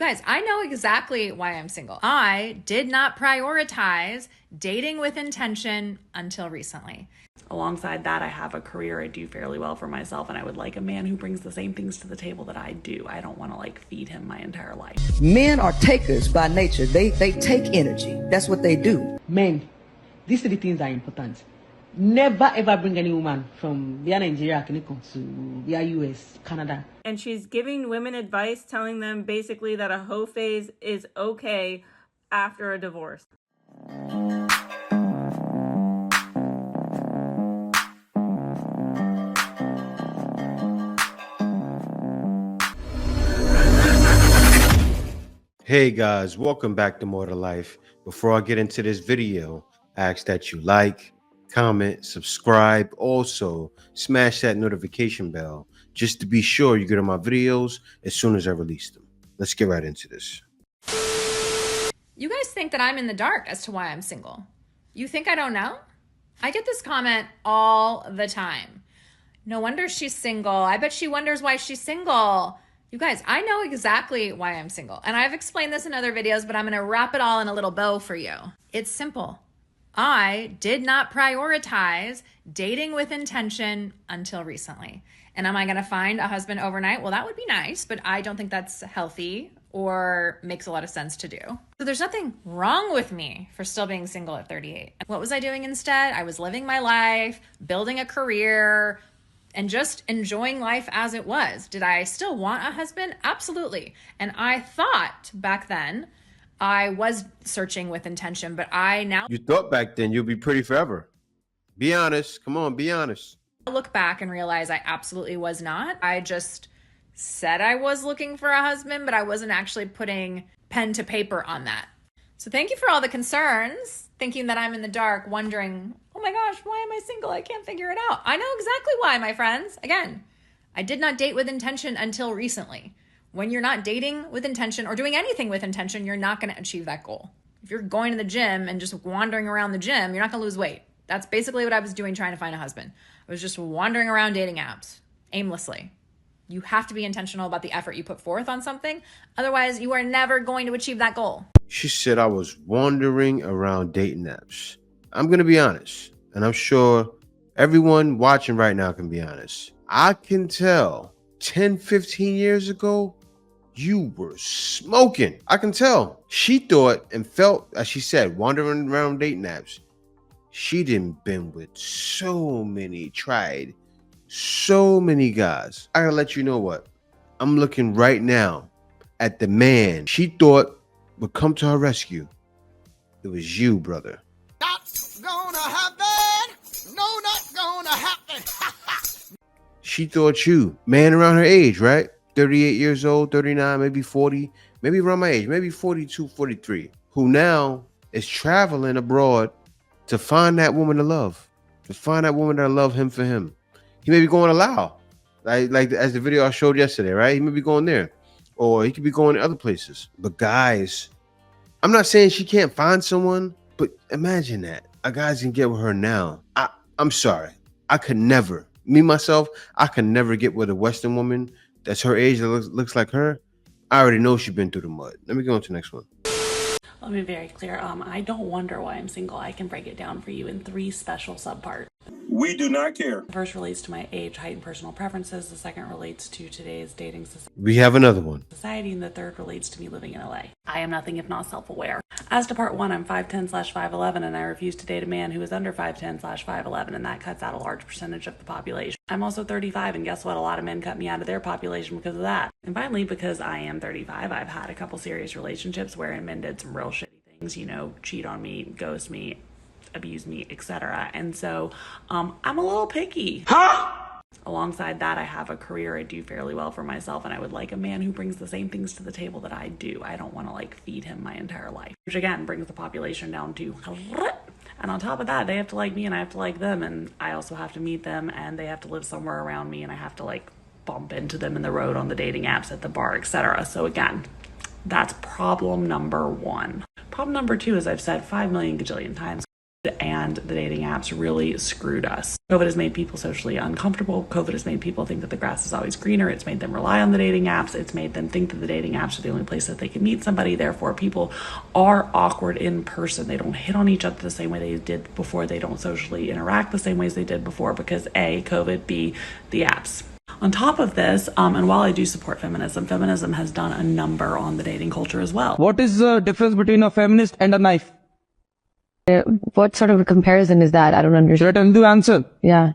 Guys, I know exactly why I'm single. I did not prioritize dating with intention until recently. Alongside that, I have a career. I do fairly well for myself, and I would like a man who brings the same things to the table that I do. I don't want to feed him my entire life. Men are takers by nature. They take energy. That's what they do. Men, these three things are important. Never ever bring any woman from via Nigeria to via US, Canada. And she's giving women advice, telling them basically that a hoe phase is okay after a divorce. Hey guys, welcome back to More to Life. Before I get into this video, I ask that you like, comment, subscribe, also smash that notification bell just to be sure you get on my videos as soon as I release them. Let's get right into this. You guys think that I'm in the dark as to why I'm single. You think I don't know? I get this comment all the time. No wonder she's single. I bet she wonders why she's single. You guys, I know exactly why I'm single. And I've explained this in other videos, but I'm going to wrap it all in a little bow for you. It's simple. I did not prioritize dating with intention until recently. And am I going to find a husband overnight? Well, that would be nice, but I don't think that's healthy or makes a lot of sense to do. So there's nothing wrong with me for still being single at 38. What was I doing instead? I was living my life, building a career, and just enjoying life as it was. Did I still want a husband? Absolutely. And I thought back then I was searching with intention, but I now You thought back then you'll be pretty forever. Be honest. Come on, be honest. look back and realize I absolutely was not. I just said I was looking for a husband, but I wasn't actually putting pen to paper on that. So thank you for all the concerns, thinking that I'm in the dark, wondering, oh my gosh, why am I single? I can't figure it out. I know exactly why, my friends. Again, I did not date with intention until recently. When you're not dating with intention or doing anything with intention, you're not going to achieve that goal. If you're going to the gym and just wandering around the gym, you're not going to lose weight. That's basically what I was doing trying to find a husband. I was just wandering around dating apps aimlessly. You have to be intentional about the effort you put forth on something. Otherwise, you are never going to achieve that goal. She said I was wandering around dating apps. I'm going to be honest, and I'm sure everyone watching right now can be honest. I can tell 10, 15 years ago, you were smoking. I can tell. She thought and felt, as she said, wandering around dating apps. She didn't been with so many guys. I gotta let you know what. I'm looking right now at the man she thought would come to her rescue. It was you, brother. Not gonna happen. No, not gonna happen. She thought you, man around her age, right? 38 years old, 39, maybe 40, maybe around my age, maybe 42, 43, who now is traveling abroad to find that woman to love, to find that woman that love him for him. He may be going to Laos, like as the video I showed yesterday, right? He may be going there, or he could be going to other places. But guys, I'm not saying she can't find someone, but imagine that. A guy's can get with her now. I'm sorry. I could never. Me, myself, I could never get with a Western woman that's her age that looks like her. I already know she's been through the mud. Let me go on to the next one. Let me be very clear. I don't wonder why I'm single. I can break it down for you in 3 special subparts. We do not care. The first relates to my age, height, and personal preferences. The second relates to today's dating We have another one. society, and the third relates to me living in LA. I am nothing if not self-aware. As to part 1, I'm 5'10/5'11", and I refuse to date a man who is under 5'10/5'11", and that cuts out a large percentage of the population. I'm also 35, and guess what? A lot of men cut me out of their population because of that. And finally, because I am 35, I've had a couple serious relationships wherein men did some real shitty things, cheat on me, ghost me, abuse me, etc. And so I'm a little picky. Alongside that, I have a career. I do fairly well for myself, and I would like a man who brings the same things to the table that I do. I don't want to feed him my entire life, which again brings the population down to, and on top of that, they have to like me and I have to like them, and I also have to meet them, and they have to live somewhere around me, and I have to bump into them in the road on the dating apps, at the bar, etc. So again, that's problem number 1. Problem number 2, as I've said 5 million gajillion times, and the dating apps really screwed us. COVID has made people socially uncomfortable. COVID has made people think that the grass is always greener. It's made them rely on the dating apps. It's made them think that the dating apps are the only place that they can meet somebody. Therefore, people are awkward in person. They don't hit on each other the same way they did before. They don't socially interact the same ways they did before because A, COVID, B, the apps. On top of this, and while I do support feminism, feminism has done a number on the dating culture as well. What is the difference between a feminist and a knife? What sort of a comparison is that? I don't understand. Threaten to answer. Yeah.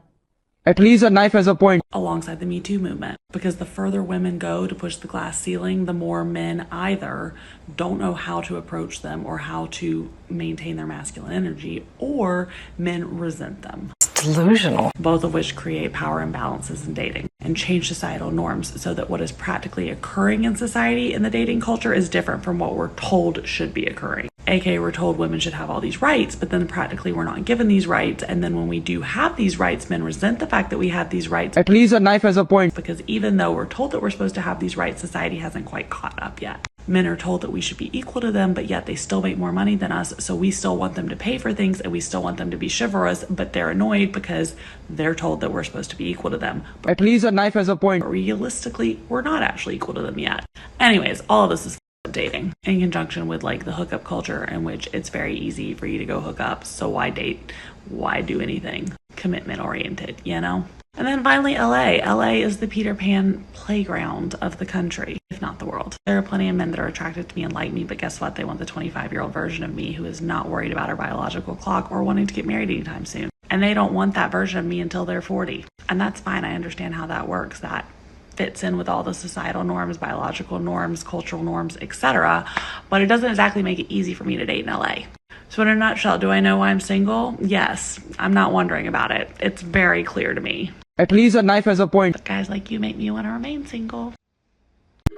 At least a knife has a point. Alongside the Me Too movement, because the further women go to push the glass ceiling, the more men either don't know how to approach them or how to maintain their masculine energy, or men resent them. Delusional. Both of which create power imbalances in dating and change societal norms so that what is practically occurring in society in the dating culture is different from what we're told should be occurring. AKA, we're told women should have all these rights, but then practically we're not given these rights. And then when we do have these rights, men resent the fact that we have these rights. At least a knife has a point. Because even though we're told that we're supposed to have these rights, society hasn't quite caught up yet. Men are told that we should be equal to them, but yet they still make more money than us. So we still want them to pay for things and we still want them to be chivalrous, but they're annoyed because they're told that we're supposed to be equal to them. At least a knife has a point. But realistically, we're not actually equal to them yet. Anyways, all of this is dating in conjunction with like the hookup culture in which it's very easy for you to go hook up. So why date? Why do anything commitment oriented, you know? And then finally, LA. LA is the Peter Pan playground of the country, if not the world. There are plenty of men that are attracted to me and like me, but guess what? They want the 25-year-old version of me who is not worried about her biological clock or wanting to get married anytime soon. And they don't want that version of me until they're 40. And that's fine. I understand how that works. That fits in with all the societal norms, biological norms, cultural norms, etc. But it doesn't exactly make it easy for me to date in LA. So in a nutshell, do I know why I'm single? Yes. I'm not wondering about it. It's very clear to me. At least a knife has a point. But guys like you make me want to remain single.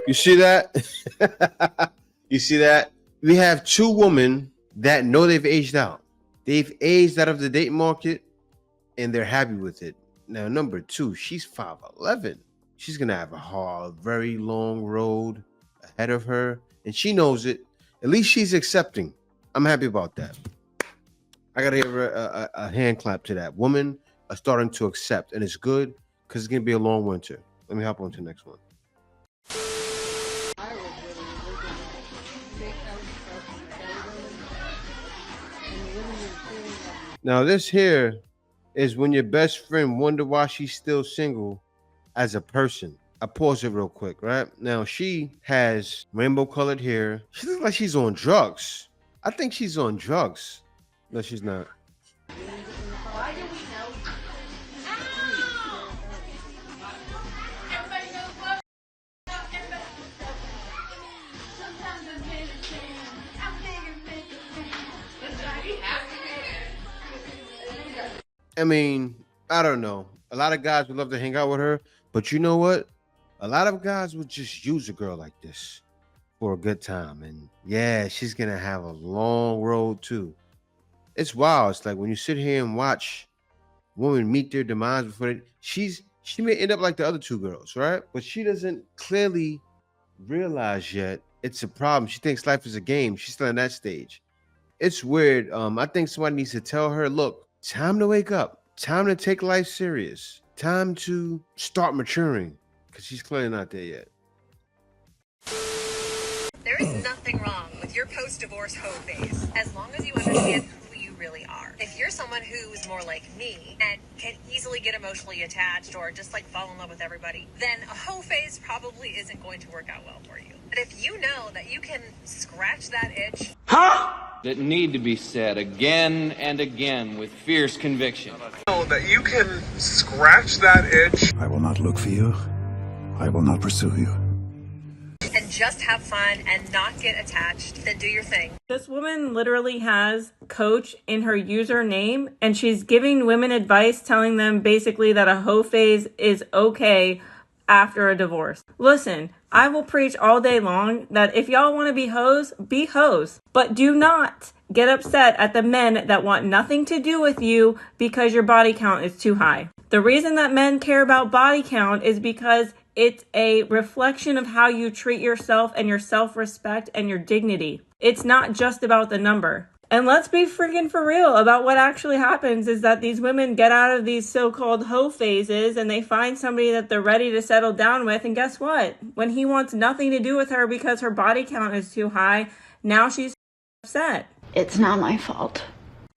You see that? You see that? We have two women that know they've aged out. They've aged out of the date market and they're happy with it. Now, number two, she's 5'11". She's going to have a very long road ahead of her. And she knows it. At least she's accepting. I'm happy about that. I got to give her a hand clap to that. Women are starting to accept. And it's good because it's going to be a long winter. Let me hop on to the next one. Now, this here is when your best friend wonder why she's still single as a person. I pause it real quick, right? Now, she has rainbow colored hair. She looks like she's on drugs. I think she's on drugs. No, she's not. I mean, I don't know. A lot of guys would love to hang out with her, but you know what? A lot of guys would just use a girl like this for a good time. And yeah, she's going to have a long road too. It's wild. It's like when you sit here and watch women meet their demise before she may end up like the other two girls, right? But she doesn't clearly realize yet it's a problem. She thinks life is a game. She's still in that stage. It's weird. I think somebody needs to tell her, look, time to wake up. Time to take life serious. Time to start maturing. Because she's clearly not there yet. There is nothing wrong with your post-divorce hoe phase, as long as you understand who you really are. If you're someone who's more like me and can easily get emotionally attached or just like fall in love with everybody, then a hoe phase probably isn't going to work out well for you. But if you know that you can scratch that itch, that need to be said again and again with fierce conviction. Know that you can scratch that itch. I will not look for you. I will not pursue you. And just have fun and not get attached, then do your thing. This woman literally has coach in her username, and she's giving women advice telling them basically that a hoe phase is okay after a divorce. Listen, I will preach all day long that if y'all want to be hoes, but do not get upset at the men that want nothing to do with you because your body count is too high. The reason that men care about body count is because it's a reflection of how you treat yourself and your self-respect and your dignity. It's not just about the number. And let's be freaking for real about what actually happens is that these women get out of these so-called hoe phases and they find somebody that they're ready to settle down with. And guess what? When he wants nothing to do with her because her body count is too high, now she's upset. It's not my fault.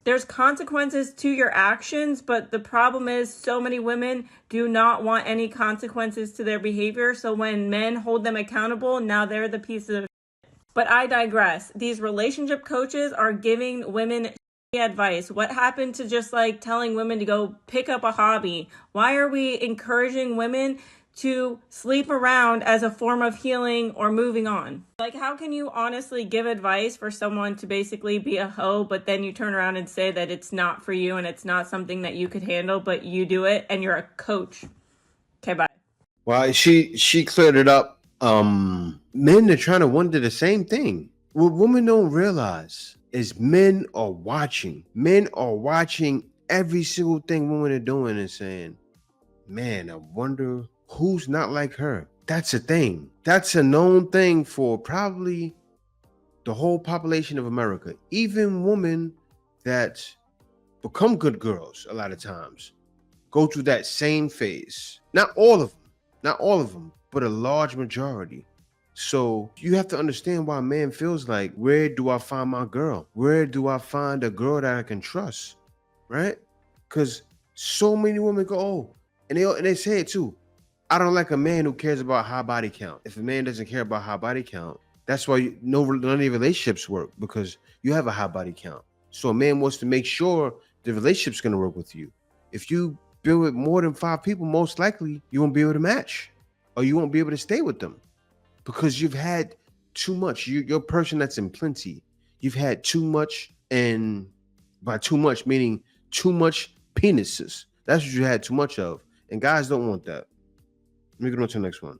There's consequences to your actions, but the problem is so many women do not want any consequences to their behavior. So when men hold them accountable, now they're the pieces of. But I digress. These relationship coaches are giving women advice. What happened to just like telling women to go pick up a hobby? Why are we encouraging women to sleep around as a form of healing or moving on? Like, how can you honestly give advice for someone to basically be a hoe, but then you turn around and say that it's not for you and it's not something that you could handle, but you do it and you're a coach? Okay, bye. Well, she cleared it up. Men are trying to wonder the same thing. What women don't realize is men are watching. Men are watching every single thing women are doing and saying, man, I wonder who's not like her. That's a thing. That's a known thing for probably the whole population of America. Even women that become good girls a lot of times go through that same phase. Not all of them, but a large majority. So you have to understand why a man feels like, where do I find my girl? Where do I find a girl that I can trust? Right? Because so many women go, oh, and they say it too. I don't like a man who cares about high body count. If a man doesn't care about high body count, that's why none of your relationships work, because you have a high body count. So a man wants to make sure the relationship's going to work with you. If you build with more than 5 people, most likely you won't be able to match, or you won't be able to stay with them because you've had too much. You're a person that's in plenty. You've had too much, and by too much, meaning too much penises. That's what you had too much of. And guys don't want that. Let me go on to the next one.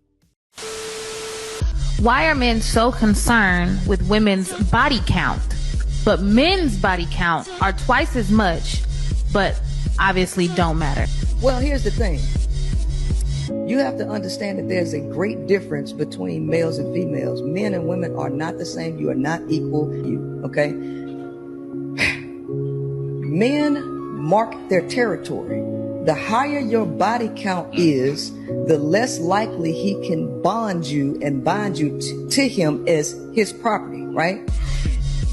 Why are men so concerned with women's body count, but men's body count are twice as much, but obviously don't matter? Well, here's the thing. You have to understand that there's a great difference between males and females. Men and women are not the same. You are not equal. Okay? Men mark their territory. The higher your body count is, the less likely he can bond you and bind you to him as his property, right?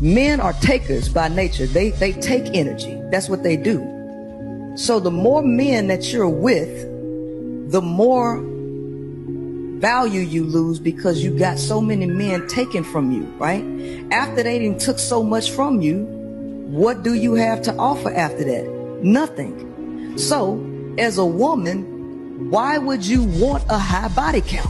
Men are takers by nature. They take energy. That's what they do. So the more men that you're with, the more value you lose, because you got so many men taken from you, right? After they done took so much from you, what do you have to offer after that? Nothing. So, as a woman, why would you want a high body count?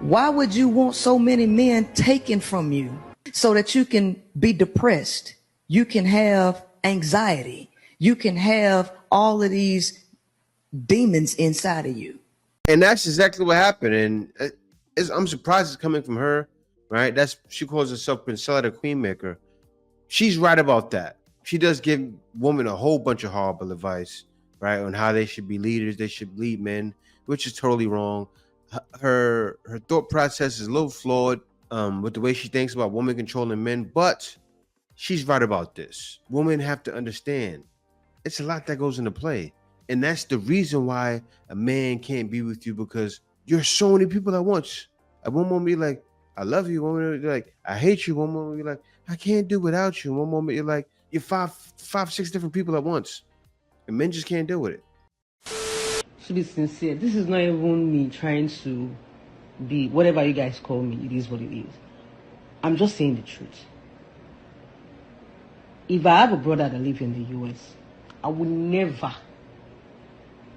Why would you want so many men taken from you so that you can be depressed? You can have anxiety. You can have all of these demons inside of you. And that's exactly what happened. And I'm surprised it's coming from her, right? She calls herself Princella the Queenmaker. She's right about that. She does give women a whole bunch of horrible advice, right, on how they should be leaders, they should lead men, which is totally wrong. Her thought process is a little flawed with the way she thinks about women controlling men, but she's right about this. Women have to understand it's a lot that goes into play. And that's the reason why a man can't be with you, because you're so many people at once. At one moment, you're like, I love you. One moment, you're like, I hate you. One moment, you're like, I can't do without you. One moment, you're like, you're five, 6 different people at once. And men just can't deal with it. To be sincere, this is not even me trying to be whatever you guys call me. It is what it is. I'm just saying the truth. If I have a brother that lives in the US, I would never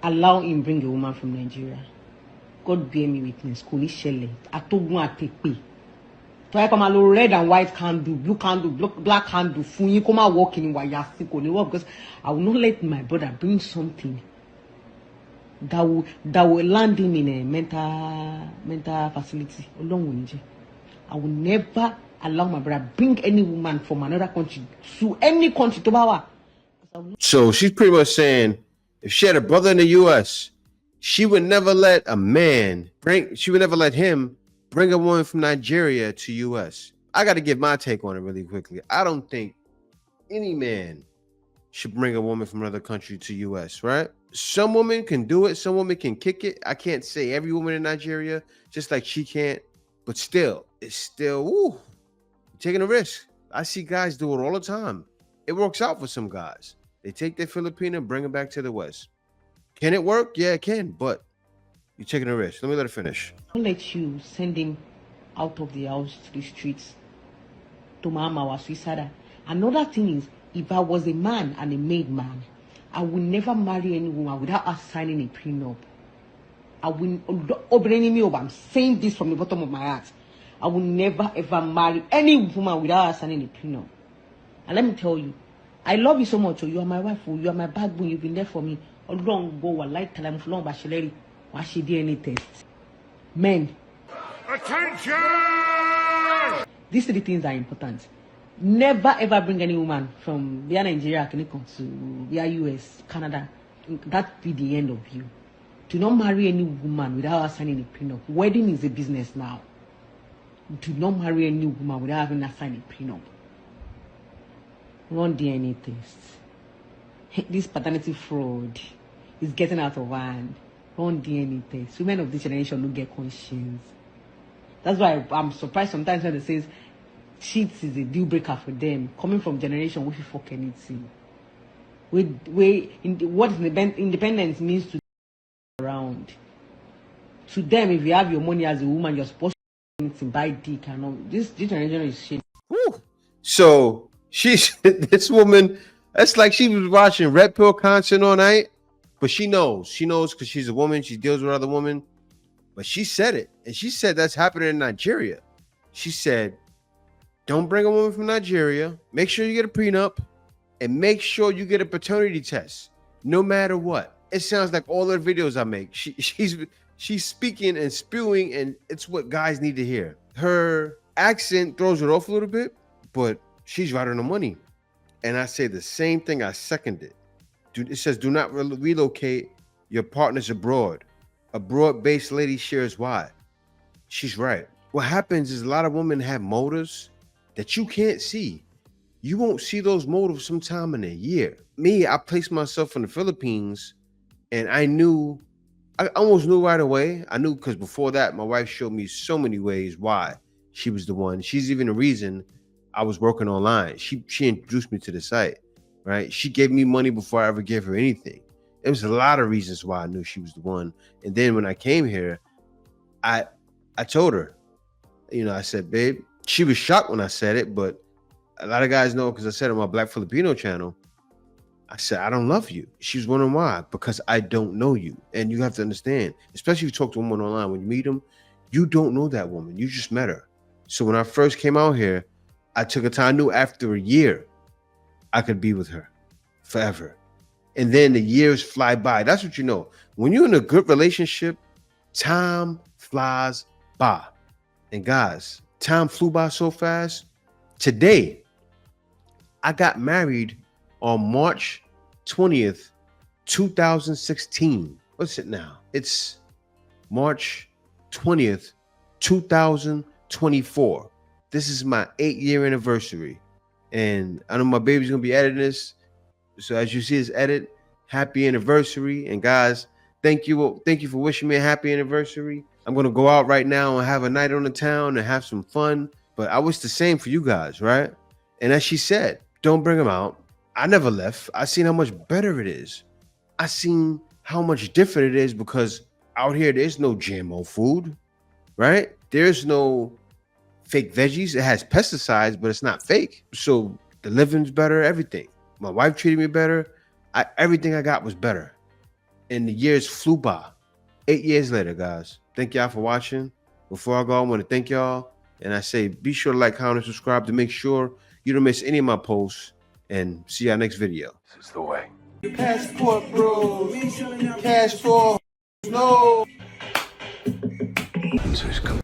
allow him bring a woman from Nigeria. God bear me witness. Kò ní ṣẹlẹ̀. Atogun àtèpè. To I come alone, red and white candle, blue candle, black candle, fún yín kó má walk in wayasi kò ní work, because I will not let my brother bring something that will land him in a mental facility. Ọlọ́run ò ní jẹ́. I will never allow my brother bring any woman from another country to any country to Bawa. So she's pretty much saying, if she had a brother in the US, she would never let him bring a woman from Nigeria to US. I got to give my take on it really quickly. I don't think any man should bring a woman from another country to US, right? Some women can do it. Some women can kick it. I can't say every woman in Nigeria, just like she can't, but still, it's still, you're taking a risk. I see guys do it all the time. It works out for some guys. They take their Filipino and bring them back to the West. Can it work? Yeah, it can, but you're taking a risk. Let me let it finish. Don't let you send him out of the house to the streets to mama or suicide. Another thing is, if I was a man and a made man, I would never marry any woman without us signing a prenup. I will, I'm saying this from the bottom of my heart. I will never ever marry any woman without us signing a prenup. And let me tell you, I love you so much. You are my wife. You are my backbone. You've been there for me. Long go, like tell for long, but she DNA test. Men. Attention! These three things are important. Never ever bring any woman from via Nigeria to via US, Canada. That be the end of you. Do not marry any woman without signing a prenup. Wedding is a business now. Do not marry any woman without having a sign a prenup. Run DNA test. This paternity fraud is getting out of hand. Run DNA test. Women of this generation don't get conscience. That's why I'm surprised sometimes when they say cheats is a deal breaker for them. Coming from generation, we fuck anything. What independence means to around. To them, if you have your money as a woman, you're supposed to buy dick and all. This generation is shit. Woo. So she's this woman. That's like she was watching Red Pill content all night, but she knows because she's a woman. She deals with other women, but she said it, and she said that's happening in Nigeria. She said, "Don't bring a woman from Nigeria. Make sure you get a prenup, and make sure you get a paternity test, no matter what." It sounds like all the videos I make. She's speaking and spewing, and it's what guys need to hear. Her accent throws it off a little bit, but she's right on the money. And I say the same thing. I second it. It says, do not relocate your partners abroad. A broad-based lady shares why. She's right. What happens is a lot of women have motives that you can't see. You won't see those motives sometime in a year. Me, I placed myself in the Philippines, and I almost knew right away. I knew because before that, my wife showed me so many ways why she was the one. She's even the reason I was working online. She introduced me to the site, right? She gave me money before I ever gave her anything. There was a lot of reasons why I knew she was the one. And then when I came here, I told her, I said, babe, she was shocked when I said it, but a lot of guys know because I said on my Black Filipino channel, I said, I don't love you. She was wondering why, because I don't know you. And you have to understand, especially if you talk to a woman online, when you meet them, you don't know that woman. You just met her. So when I first came out here, I took a time. I knew after a year, I could be with her forever. And then the years fly by. That's what you know. When you're in a good relationship, time flies by. And guys, time flew by so fast. Today, I got married on March 20th, 2016. What's it now? It's March 20th, 2024. This is my 8-year anniversary. And I know my baby's going to be editing this. So as you see this edit, happy anniversary. And guys, thank you for wishing me a happy anniversary. I'm going to go out right now and have a night on the town and have some fun. But I wish the same for you guys, right? And as she said, don't bring them out. I never left. I seen how much better it is. I seen how much different it is because out here, there's no GMO food, right? There's no fake veggies. It has pesticides, but it's not fake. So the living's better, everything. My wife treated me better. Everything I got was better. And the years flew by. 8 years later, guys. Thank y'all for watching. Before I go, I want to thank y'all. And I say, be sure to like, comment, and subscribe to make sure you don't miss any of my posts. And see y'all next video. This is the way. Passport, bro. Passport. No. Answers come